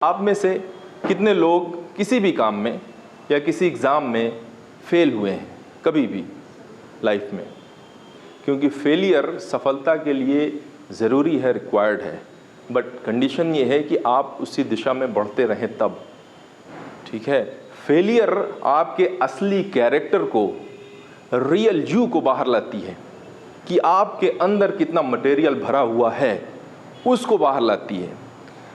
आप में से कितने लोग किसी भी काम में या किसी एग्ज़ाम में फेल हुए हैं कभी भी लाइफ में? क्योंकि फेलियर सफलता के लिए ज़रूरी है, रिक्वायर्ड है, बट कंडीशन ये है कि आप उसी दिशा में बढ़ते रहें तब। ठीक है, फेलियर आपके असली कैरेक्टर को, रियल यू को बाहर लाती है कि आपके अंदर कितना मटेरियल भरा हुआ है, उसको बाहर लाती है।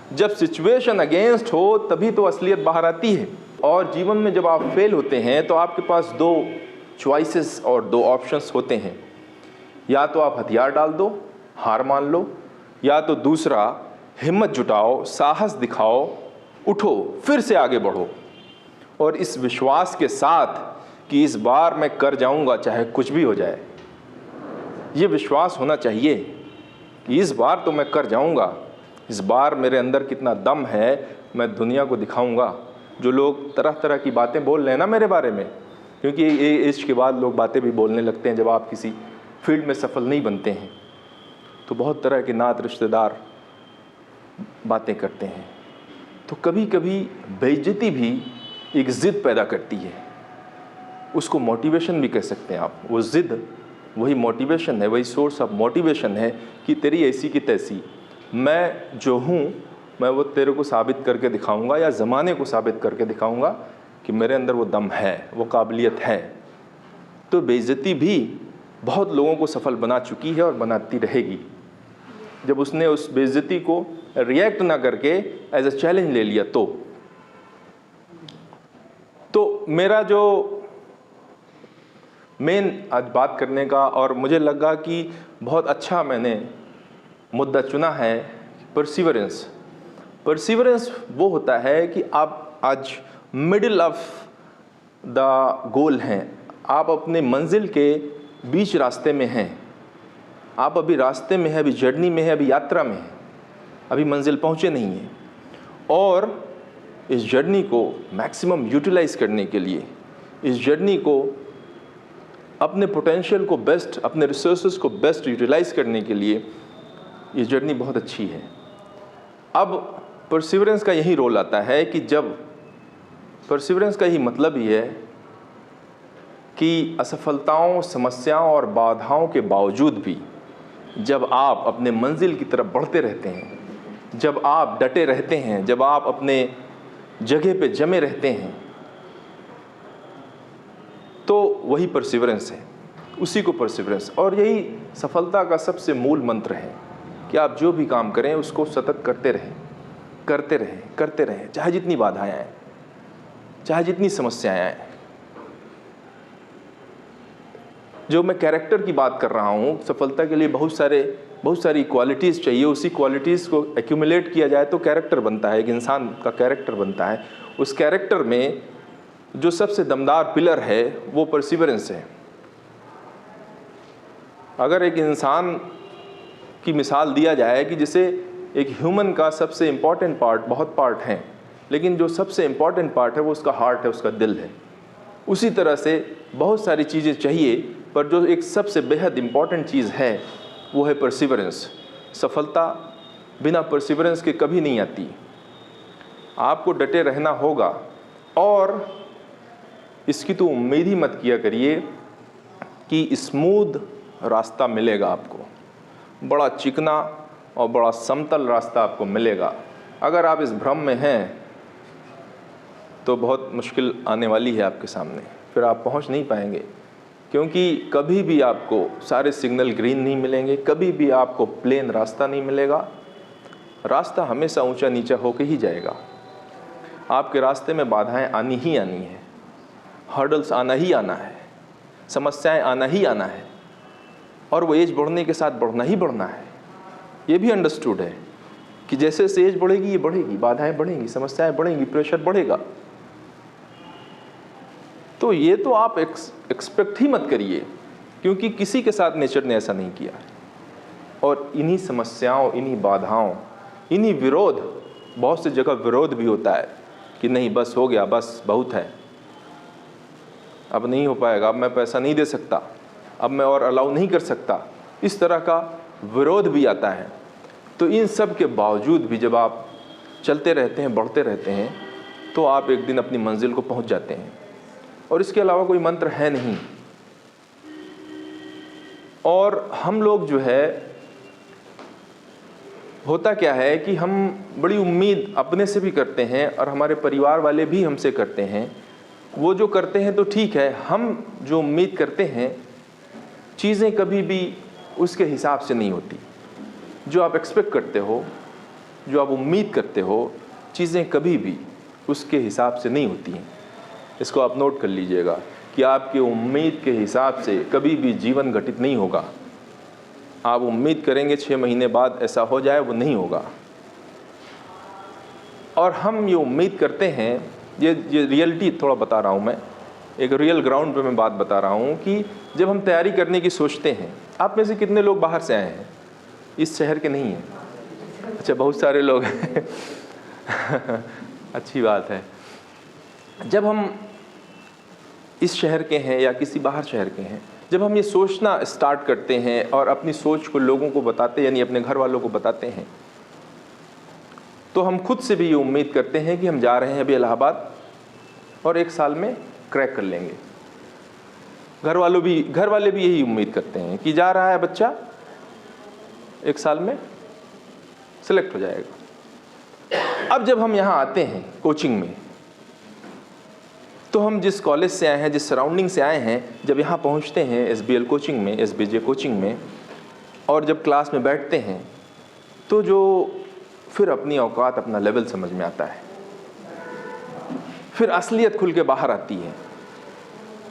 जब सिचुएशन अगेंस्ट हो तभी तो असलियत बाहर आती है। और जीवन में जब आप फेल होते हैं तो आपके पास दो चॉइसेस और दो ऑप्शंस होते हैं। या तो आप हथियार डाल दो, हार मान लो, या तो दूसरा हिम्मत जुटाओ, साहस दिखाओ, उठो, फिर से आगे बढ़ो। और इस विश्वास के साथ कि इस बार मैं कर जाऊंगा चाहे कुछ भी हो जाए। ये विश्वास होना चाहिए कि इस बार तो मैं कर जाऊंगा, इस बार मेरे अंदर कितना दम है, मैं दुनिया को दिखाऊंगा। जो लोग तरह तरह की बातें बोल रहे हैं ना मेरे बारे में, क्योंकि ये एज के बाद लोग बातें भी बोलने लगते हैं जब आप किसी फील्ड में सफल नहीं बनते हैं, तो बहुत तरह के नात रिश्तेदार बातें करते हैं। तो कभी कभी बेइज्जती भी एक ज़िद पैदा करती है, उसको मोटिवेशन भी कह सकते हैं आप। वो ज़िद वही मोटिवेशन है, वही सोर्स ऑफ मोटिवेशन है कि तेरी ऐसी की तैसी, मैं जो हूँ मैं वो तेरे को साबित करके दिखाऊंगा या ज़माने को साबित करके दिखाऊंगा कि मेरे अंदर वो दम है, वो काबिलियत है। तो बेइज्जती भी बहुत लोगों को सफल बना चुकी है और बनाती रहेगी। जब उसने उस बेइज्जती को रिएक्ट ना करके एज अ चैलेंज ले लिया तो मेरा जो मेन आज बात करने का, और मुझे लगा कि बहुत अच्छा मैंने मुद्दा चुना है, परसिवरेंस। परसिवरेंस वो होता है कि आप आज मिडिल ऑफ द गोल हैं, आप अपने मंजिल के बीच रास्ते में हैं। आप अभी रास्ते में हैं, अभी जर्नी में हैं, अभी यात्रा में हैं, अभी मंजिल पहुंचे नहीं हैं। और इस जर्नी को मैक्सिमम यूटिलाइज करने के लिए, इस जर्नी को अपने पोटेंशियल को बेस्ट, अपने रिसोर्सेज को बेस्ट यूटिलाइज करने के लिए ये जर्नी बहुत अच्छी है। अब परसिवरेंस का यही रोल आता है कि जब परसिवरेंस का ही मतलब ही है कि असफलताओं, समस्याओं और बाधाओं के बावजूद भी जब आप अपने मंजिल की तरफ बढ़ते रहते हैं, जब आप डटे रहते हैं, जब आप अपने जगह पे जमे रहते हैं, तो वही परसिवरेंस है, उसी को परसिवरेंस। और यही सफलता का सबसे मूल मंत्र है कि आप जो भी काम करें उसको सतत करते रहें, करते रहें, करते रहें, चाहे जितनी बाधाएं आएँ, चाहे जितनी समस्याएं आएँ। जो मैं कैरेक्टर की बात कर रहा हूँ, सफलता के लिए बहुत सारी क्वालिटीज़ चाहिए। उसी क्वालिटीज़ को एक्यूमुलेट किया जाए तो कैरेक्टर बनता है, एक इंसान का कैरेक्टर बनता है। उस कैरेक्टर में जो सबसे दमदार पिलर है वो परसिवरेंस है। अगर एक इंसान की मिसाल दिया जाए कि जैसे एक ह्यूमन का सबसे इम्पॉर्टेंट पार्ट, बहुत पार्ट हैं, लेकिन जो सबसे इम्पॉर्टेंट पार्ट है वो उसका हार्ट है, उसका दिल है। उसी तरह से बहुत सारी चीज़ें चाहिए, पर जो एक सबसे बेहद इम्पॉर्टेंट चीज़ है वो है परसिवरेंस। सफलता बिना परसिवरेंस के कभी नहीं आती। आपको डटे रहना होगा, और इसकी तो उम्मीद ही मत किया करिए कि स्मूथ रास्ता मिलेगा आपको, बड़ा चिकना और बड़ा समतल रास्ता आपको मिलेगा। अगर आप इस भ्रम में हैं तो बहुत मुश्किल आने वाली है आपके सामने, फिर आप पहुंच नहीं पाएंगे। क्योंकि कभी भी आपको सारे सिग्नल ग्रीन नहीं मिलेंगे, कभी भी आपको प्लेन रास्ता नहीं मिलेगा। रास्ता हमेशा ऊंचा नीचा होके ही जाएगा। आपके रास्ते में बाधाएं आनी ही आनी है, हर्डल्स आना ही आना है, समस्याएं आना ही आना है, और वो एज बढ़ने के साथ बढ़ना ही बढ़ना है। ये भी अंडरस्टूड है कि जैसे जैसे एज बढ़ेगी ये बढ़ेगी, बाधाएं बढ़ेंगी, समस्याएं बढ़ेंगी, प्रेशर बढ़ेगा। तो ये तो आप एक्सपेक्ट ही मत करिए, क्योंकि किसी के साथ नेचर ने ऐसा नहीं किया। और इन्हीं समस्याओं, इन्हीं बाधाओं, इन्हीं विरोध, बहुत सी जगह विरोध भी होता है कि नहीं बस हो गया, बस बहुत है, अब नहीं हो पाएगा, अब मैं पैसा नहीं दे सकता, अब मैं और अलाउ नहीं कर सकता, इस तरह का विरोध भी आता है। तो इन सब के बावजूद भी जब आप चलते रहते हैं, बढ़ते रहते हैं, तो आप एक दिन अपनी मंजिल को पहुंच जाते हैं। और इसके अलावा कोई मंत्र है नहीं। और हम लोग जो है, होता क्या है कि हम बड़ी उम्मीद अपने से भी करते हैं और हमारे परिवार वाले भी हमसे करते हैं। वो जो करते हैं तो ठीक है, हम जो उम्मीद करते हैं चीज़ें कभी भी उसके हिसाब से नहीं होती। जो आप एक्सपेक्ट करते हो, जो आप उम्मीद करते हो, चीज़ें कभी भी उसके हिसाब से नहीं होती हैं। इसको आप नोट कर लीजिएगा कि आपकी उम्मीद के हिसाब से कभी भी जीवन घटित नहीं होगा। आप उम्मीद करेंगे 6 महीने बाद ऐसा हो जाए, वो नहीं होगा। और हम ये उम्मीद करते हैं, ये रियलिटी थोड़ा बता रहा हूँ मैं, एक रियल ग्राउंड पे मैं बात बता रहा हूँ कि जब हम तैयारी करने की सोचते हैं, आप में से कितने लोग बाहर से आए हैं, इस शहर के नहीं हैं? अच्छा, बहुत सारे लोग हैं अच्छी बात है। जब हम इस शहर के हैं या किसी बाहर शहर के हैं, जब हम ये सोचना स्टार्ट करते हैं और अपनी सोच को लोगों को बताते हैं, यानी अपने घर वालों को बताते हैं, तो हम खुद से भी ये उम्मीद करते हैं कि हम जा रहे हैं अभी इलाहाबाद और 1 साल में क्रैक कर लेंगे। घर वाले भी यही उम्मीद करते हैं कि जा रहा है बच्चा, 1 साल में सिलेक्ट हो जाएगा। अब जब हम यहाँ आते हैं कोचिंग में, तो हम जिस कॉलेज से आए हैं, जिस सराउंडिंग से आए हैं, जब यहाँ पहुँचते हैं SBL कोचिंग में, SBJ कोचिंग में, और जब क्लास में बैठते हैं, तो जो फिर अपनी औकात, अपना लेवल समझ में आता है। फिर असलियत खुल के बाहर आती है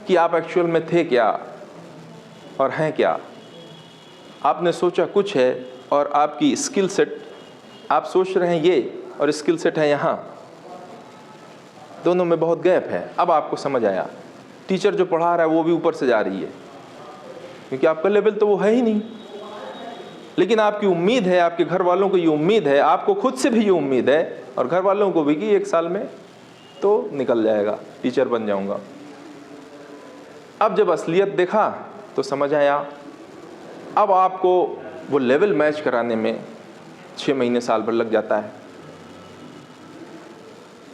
कि आप एक्चुअल में थे क्या और हैं क्या। आपने सोचा कुछ है और आपकी स्किल सेट, आप सोच रहे हैं ये और स्किल सेट है यहाँ, दोनों में बहुत गैप है। अब आपको समझ आया, टीचर जो पढ़ा रहा है वो भी ऊपर से जा रही है, क्योंकि आपका लेवल तो वो है ही नहीं। लेकिन आपकी उम्मीद है, आपके घर वालों को ये उम्मीद है, आपको खुद से भी ये उम्मीद है और घर वालों को भी कि 1 साल में तो निकल जाएगा, टीचर बन जाऊंगा। अब जब असलियत देखा तो समझ आया। अब आपको वो लेवल मैच कराने में 6 महीने, साल भर लग जाता है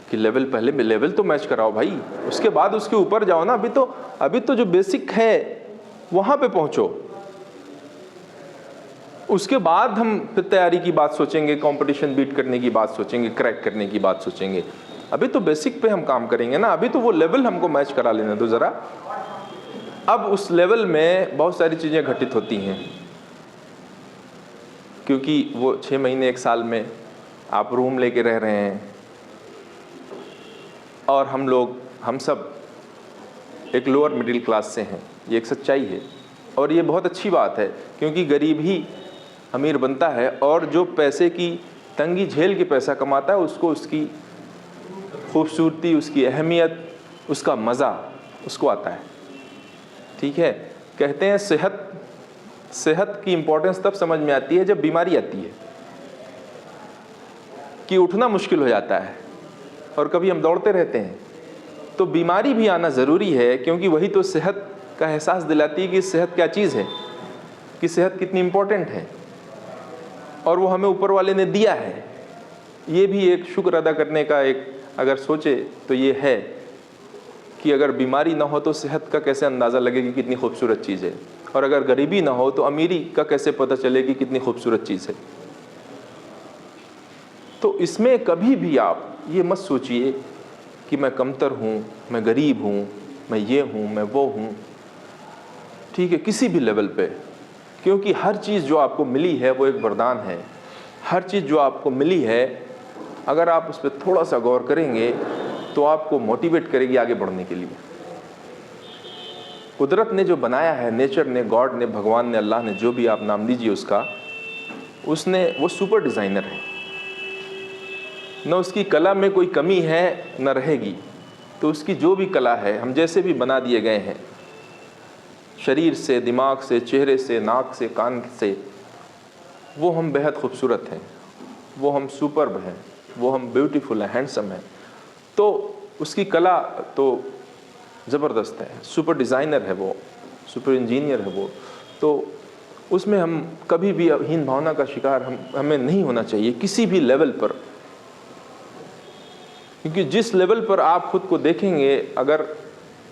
कि पहले लेवल तो मैच कराओ भाई, उसके बाद उसके ऊपर जाओ ना। अभी तो जो बेसिक है वहाँ पे पहुँचो, उसके बाद हम फिर तैयारी की बात सोचेंगे, कंपटीशन बीट करने की बात सोचेंगे, क्रैक करने की बात सोचेंगे। अभी तो बेसिक पे हम काम करेंगे ना, अभी तो वो लेवल हमको मैच करा लेने दो ज़रा। अब उस लेवल में बहुत सारी चीज़ें घटित होती हैं, क्योंकि वो 6 महीने 1 साल में आप रूम लेके रह रहे हैं और हम सब एक लोअर मिडिल क्लास से हैं। ये एक सच्चाई है और ये बहुत अच्छी बात है, क्योंकि गरीब ही अमीर बनता है और जो पैसे की तंगी झेल के पैसा कमाता है, उसको उसकी खूबसूरती, उसकी अहमियत, उसका मज़ा उसको आता है। ठीक है, कहते हैं सेहत की इम्पोर्टेंस तब समझ में आती है जब बीमारी आती है, कि उठना मुश्किल हो जाता है और कभी हम दौड़ते रहते हैं। तो बीमारी भी आना ज़रूरी है, क्योंकि वही तो सेहत का एहसास दिलाती है कि सेहत क्या चीज़ है, कि सेहत कितनी इम्पोर्टेंट है और वो हमें ऊपर वाले ने दिया है। ये भी एक शुक्र अदा करने का एक, अगर सोचे तो ये है कि अगर बीमारी ना हो तो सेहत का कैसे अंदाज़ा लगे कि कितनी खूबसूरत चीज़ है, और अगर गरीबी ना हो तो अमीरी का कैसे पता चले कि कितनी खूबसूरत चीज़ है। तो इसमें कभी भी आप ये मत सोचिए कि मैं कमतर हूँ, मैं गरीब हूँ, मैं ये हूँ, मैं वो हूँ। ठीक है, किसी भी लेवल पे, क्योंकि हर चीज़ जो आपको मिली है वो एक वरदान है। हर चीज़ जो आपको मिली है, अगर आप उस पर थोड़ा सा गौर करेंगे तो आपको मोटिवेट करेगी आगे बढ़ने के लिए। कुदरत ने जो बनाया है, नेचर ने, गॉड ने, भगवान ने, अल्लाह ने, जो भी आप नाम दीजिए उसका, वो सुपर डिज़ाइनर है। न उसकी कला में कोई कमी है न रहेगी। तो उसकी जो भी कला है, हम जैसे भी बना दिए गए हैं, शरीर से, दिमाग से, चेहरे से, नाक से, कान से, वो हम बेहद खूबसूरत हैं, वो हम सुपर्ब हैं, वो हम ब्यूटीफुल हैं, हैंडसम हैं। तो उसकी कला तो ज़बरदस्त है, सुपर डिज़ाइनर है वो, सुपर इंजीनियर है वो। तो उसमें हम कभी भी हीन भावना का शिकार हमें नहीं होना चाहिए किसी भी लेवल पर। क्योंकि जिस लेवल पर आप खुद को देखेंगे, अगर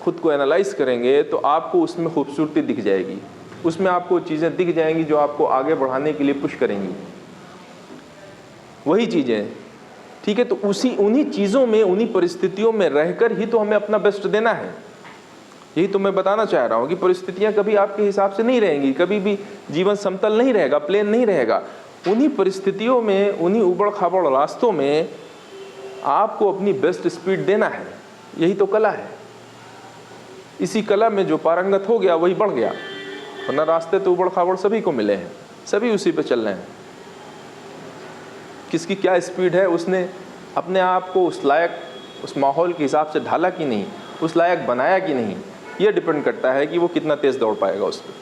खुद को एनालाइज करेंगे, तो आपको उसमें खूबसूरती दिख जाएगी, उसमें आपको चीज़ें दिख जाएंगी जो आपको आगे बढ़ाने के लिए पुश करेंगी, वही चीज़ें। ठीक है, तो उन्हीं चीज़ों में, उन्हीं परिस्थितियों में रहकर ही तो हमें अपना बेस्ट देना है। यही तो मैं बताना चाह रहा हूँ कि परिस्थितियाँ कभी आपके हिसाब से नहीं रहेंगी, कभी भी जीवन समतल नहीं रहेगा, प्लेन नहीं रहेगा। उन्हीं परिस्थितियों में, उन्हीं उबड़ खाबड़ रास्तों में आपको अपनी बेस्ट स्पीड देना है। यही तो कला है। इसी कला में जो पारंगत हो गया वही बढ़ गया, वरना रास्ते तो उबड़ खाबड़ सभी को मिले हैं, सभी उसी पे चल रहे हैं। किसकी क्या स्पीड है, उसने अपने आप को उस लायक, उस माहौल के हिसाब से ढाला कि नहीं, उस लायक बनाया कि नहीं, ये डिपेंड करता है कि वो कितना तेज़ दौड़ पाएगा उस पर।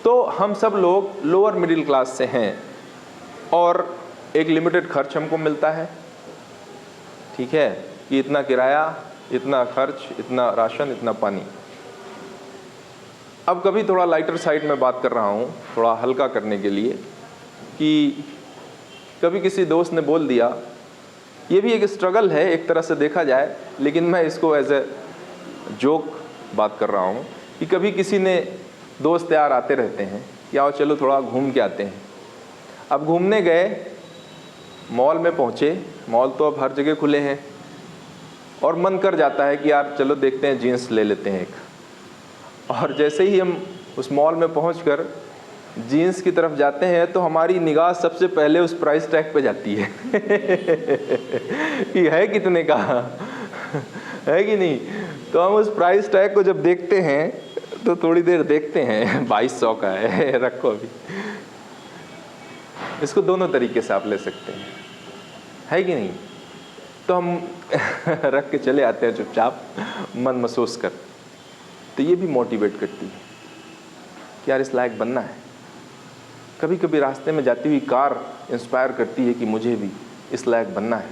तो हम सब लोग लोअर मिडिल क्लास से हैं और एक लिमिटेड खर्च हमको मिलता है, ठीक है, कि इतना किराया, इतना खर्च, इतना राशन, इतना पानी। अब कभी थोड़ा लाइटर साइड में बात कर रहा हूँ, थोड़ा हल्का करने के लिए, कि कभी किसी दोस्त ने बोल दिया, ये भी एक स्ट्रगल है एक तरह से देखा जाए, लेकिन मैं इसको एज ए जोक बात कर रहा हूँ, कि कभी किसी ने, दोस्त यार आते रहते हैं कि आओ चलो थोड़ा घूम के आते हैं। अब घूमने गए, मॉल में पहुँचे, मॉल तो अब हर जगह खुले हैं, और मन कर जाता है कि यार चलो देखते हैं, जीन्स ले लेते हैं एक। और जैसे ही हम उस मॉल में पहुंचकर जीन्स की तरफ जाते हैं, तो हमारी निगाह सबसे पहले उस प्राइस टैग पे जाती है कि है कितने का, है कि नहीं। तो हम उस प्राइस टैग को जब देखते हैं तो थोड़ी देर देखते हैं, 2200 का है, रखो अभी। इसको दोनों तरीके से आप ले सकते हैं, है कि नहीं। तो हम रख के चले आते हैं चुपचाप, मन महसूस कर। तो ये भी मोटिवेट करती है कि यार इस लायक बनना है। कभी कभी रास्ते में जाती हुई कार इंस्पायर करती है कि मुझे भी इस लायक बनना है।